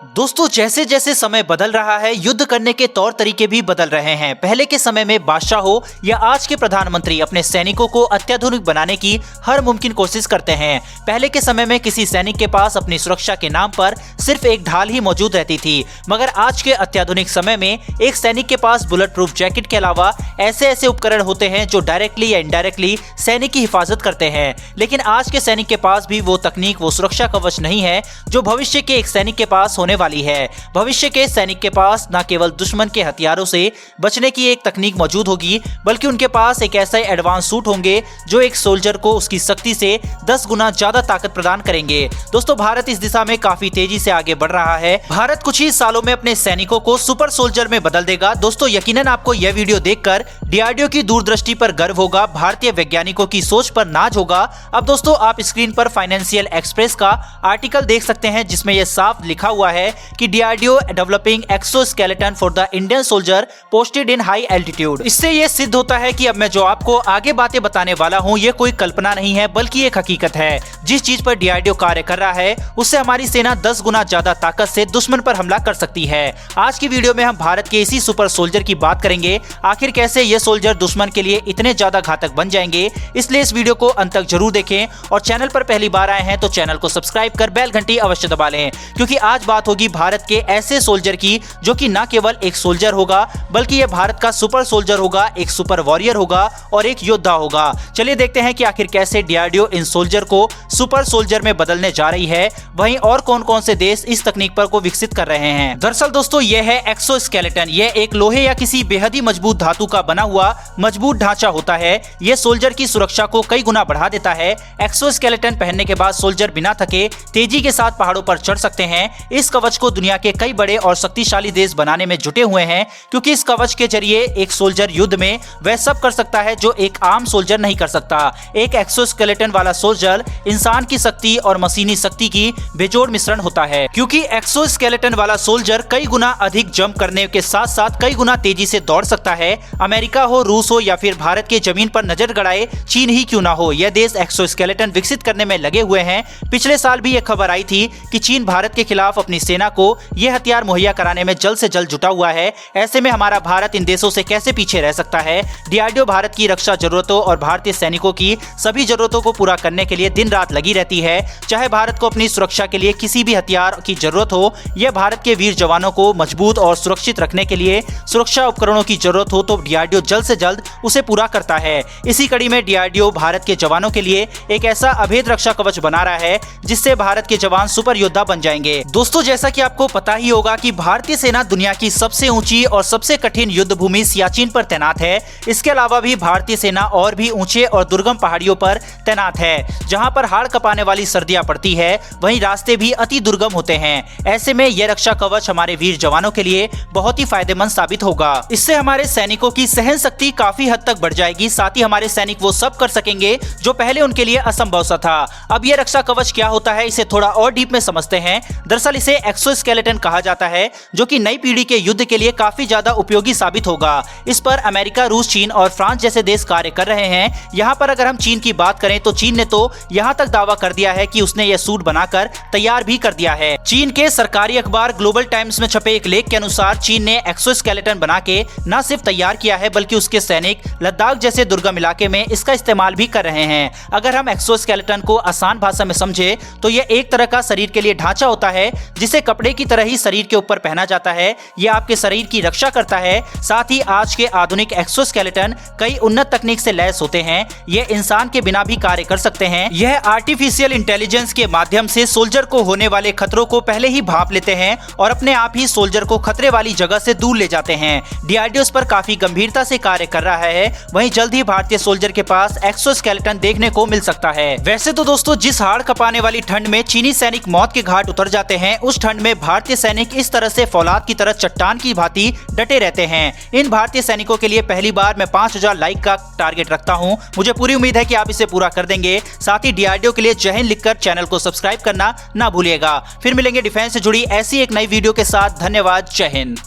दोस्तों जैसे जैसे समय बदल रहा है युद्ध करने के तौर तरीके भी बदल रहे हैं। पहले के समय में बादशाह हो या आज के प्रधानमंत्री अपने सैनिकों को अत्याधुनिक बनाने की हर मुमकिन कोशिश करते हैं। पहले के समय में किसी सैनिक के पास अपनी सुरक्षा के नाम पर सिर्फ एक ढाल ही मौजूद रहती थी, मगर आज के अत्याधुनिक समय में एक सैनिक के पास बुलेट प्रूफ जैकेट के अलावा ऐसे ऐसे उपकरण होते हैं जो डायरेक्टली या इनडायरेक्टली सैनिक की हिफाजत करते हैं। लेकिन आज के सैनिक के पास भी वो तकनीक, वो सुरक्षा कवच नहीं है जो भविष्य के एक सैनिक के पास होने वाली है। भविष्य के सैनिक के पास न केवल दुश्मन के हथियारों से बचने की एक तकनीक मौजूद होगी, बल्कि उनके पास एक ऐसा एडवांस सूट होंगे जो एक सोल्जर को उसकी शक्ति से 10 गुना ज्यादा ताकत प्रदान करेंगे। दोस्तों भारत इस दिशा में काफी तेजी से आगे बढ़ रहा है। भारत कुछ ही सालों में अपने सैनिकों को सुपर सोल्जर में बदल देगा। दोस्तों यकीनन आपको यह वीडियो देखकर डीआरडीओ की दूरदृष्टि पर गर्व होगा, भारतीय वैज्ञानिकों की सोच पर नाज होगा। अब दोस्तों आप स्क्रीन पर फाइनेंशियल एक्सप्रेस का आर्टिकल देख सकते हैं जिसमें यह साफ लिखा हुआ है कि DRDO developing exoskeleton for the Indian soldier posted in high altitude. इससे यह सिद्ध होता है कि अब मैं जो आपको आगे बातें बताने वाला हूं ये कोई कल्पना नहीं है बल्कि एक हकीकत है। जिस चीज पर डीआरडीओ कार्य कर रहा है उससे हमारी सेना 10 गुना ज्यादा ताकत से दुश्मन पर हमला कर सकती है। आज की वीडियो में हम भारत के इसी सुपर सोल्जर की बात करेंगे। आखिर कैसे ये सोल्जर दुश्मन के लिए इतने ज्यादा घातक बन जाएंगे, इसलिए इस वीडियो को अंत तक जरूर देखें और चैनल पर पहली बार आए हैं तो चैनल को सब्सक्राइब कर बेल घंटी अवश्य दबा लें, क्योंकि आज बात होगी भारत के ऐसे सोल्जर की जो कि न केवल एक सोल्जर होगा बल्कि यह भारत का सुपर सोल्जर होगा, एक सुपर वॉरियर होगा और एक योद्धा होगा। चलिए देखते हैं कि आखिर कैसे डीआरडीओ इन सोल्जर को सुपर सोल्जर में बदलने जा रही है, वहीं और कौन कौन से देश इस तकनीक पर को विकसित कर रहे हैं। दरअसल दोस्तों यह है एक्सोस्केलेटन। यह एक लोहे या किसी बेहद ही मजबूत धातु का बना हुआ मजबूत ढांचा होता है। यह सोल्जर की सुरक्षा को कई गुना बढ़ा देता है। एक्सोस्केलेटन पहनने के बाद सोल्जर बिना थके तेजी के साथ पहाड़ों पर चढ़ सकते हैं। इस कवच को दुनिया के कई बड़े और शक्तिशाली देश बनाने में जुटे हुए हैं, क्योंकि इस कवच के जरिए एक सोल्जर युद्ध में वह सब कर सकता है जो एक आम सोल्जर नहीं कर सकता। एक एक्सोस्केलेटन वाला सोल्जर इंसान की शक्ति और मशीनी शक्ति की बेजोड़ मिश्रण होता है, क्योंकि एक्सोस्केलेटन वाला सोल्जर कई गुना अधिक जंप करने के साथ साथ कई गुना तेजी से दौड़ सकता है। अमेरिका हो, रूस हो या फिर भारत के जमीन पर नजर गड़ाए चीन ही क्यों ना हो, यह देश एक्सोस्केलेटन विकसित करने में लगे हुए हैं। पिछले साल भी यह खबर आई थी कि चीन भारत के खिलाफ अपनी सेना को यह हथियार मुहैया कराने में जल्द से जल्द जुटा हुआ है। ऐसे में हमारा भारत इन देशों से कैसे पीछे रह सकता है। डीआरडीओ भारत की रक्षा जरूरतों और भारतीय सैनिकों की सभी जरूरतों को पूरा करने के लिए दिन रात लगी रहती है। चाहे भारत को अपनी सुरक्षा के लिए किसी भी हथियार की जरूरत हो, यह भारत के वीर जवानों को मजबूत और सुरक्षित रखने के लिए सुरक्षा उपकरणों की जरूरत हो तो डीआरडीओ जल्द से जल्द उसे पूरा करता है। इसी कड़ी में डीआरडीओ भारत के जवानों के लिए एक ऐसा अभेद रक्षा कवच बना रहा है जिससे भारत के जवान सुपर योद्धा बन जाएंगे। दोस्तों जैसा कि आपको पता ही होगा कि भारतीय सेना दुनिया की सबसे ऊंची और सबसे कठिन युद्ध भूमि सियाचिन पर तैनात है। इसके अलावा भी भारतीय सेना और भी ऊंचे और दुर्गम पहाड़ियों पर तैनात है, जहां पर हाड़ कपाने वाली सर्दियां पड़ती है, वहीं रास्ते भी अति दुर्गम होते हैं। ऐसे में यह रक्षा कवच हमारे वीर जवानों के लिए बहुत ही फायदेमंद साबित होगा। इससे हमारे सैनिकों की सहन शक्ति काफी हद तक बढ़ जाएगी, साथ ही हमारे सैनिक वो सब कर सकेंगे जो पहले उनके लिए असंभव सा था। अब यह रक्षा कवच क्या होता है इसे थोड़ा और डीप में समझते हैं। दरअसल इसे एक्सोस्केलेटन कहा जाता है, जो कि नई पीढ़ी के युद्ध के लिए काफी ज्यादा उपयोगी साबित होगा। इस पर अमेरिका, रूस, चीन और फ्रांस जैसे देश कार्य कर रहे हैं। यहाँ पर अगर हम चीन की बात करें तो चीन ने तो यहाँ तक दावा कर दिया है कि उसने यह सूट बनाकर तैयार भी कर दिया है। चीन के सरकारी अखबार ग्लोबल टाइम्स में छपे एक लेख के अनुसार चीन ने एक्सोस्केलेटन बना के न सिर्फ तैयार किया है बल्कि उसके सैनिक लद्दाख जैसे दुर्गम इलाके में इसका इस्तेमाल भी कर रहे हैं। अगर हम एक्सोस्केलेटन को आसान भाषा में समझे तो यह एक तरह का शरीर के लिए ढांचा होता है जिसे कपड़े की तरह ही शरीर के ऊपर पहना जाता है। यह आपके शरीर की रक्षा करता है। साथ ही आज के आधुनिक एक्सोस्केलेटन कई उन्नत तकनीक से लैस होते हैं। यह इंसान के बिना भी कार्य कर सकते हैं। यह आर्टिफिशियल इंटेलिजेंस के माध्यम से सोल्जर को होने वाले खतरों को पहले ही भांप लेते हैं और अपने आप ही सोल्जर को खतरे वाली जगह से दूर ले जाते हैं। डीआरडीओ इस पर काफी गंभीरता से कार्य कर रहा है। वहीं जल्द ही भारतीय सोल्जर के पास एक्सोस्केलेटन देखने को मिल सकता है। वैसे तो दोस्तों जिस हाड़ कपाने वाली ठंड में चीनी सैनिक मौत के घाट उतर जाते हैं, उस ठंड में भारतीय सैनिक इस तरह से फौलाद की तरह चट्टान की भांति डटे रहते हैं। इन भारतीय सैनिकों के लिए पहली बार मैं 5000 लाइक का टारगेट रखता हूं। मुझे पूरी उम्मीद है कि आप इसे पूरा कर देंगे। साथ ही डीआरडीओ के लिए जय हिंद लिखकर चैनल को सब्सक्राइब करना ना भूलिएगा। फिर मिलेंगे डिफेंस से जुड़ी ऐसी एक नई वीडियो के साथ। धन्यवाद। जय हिंद।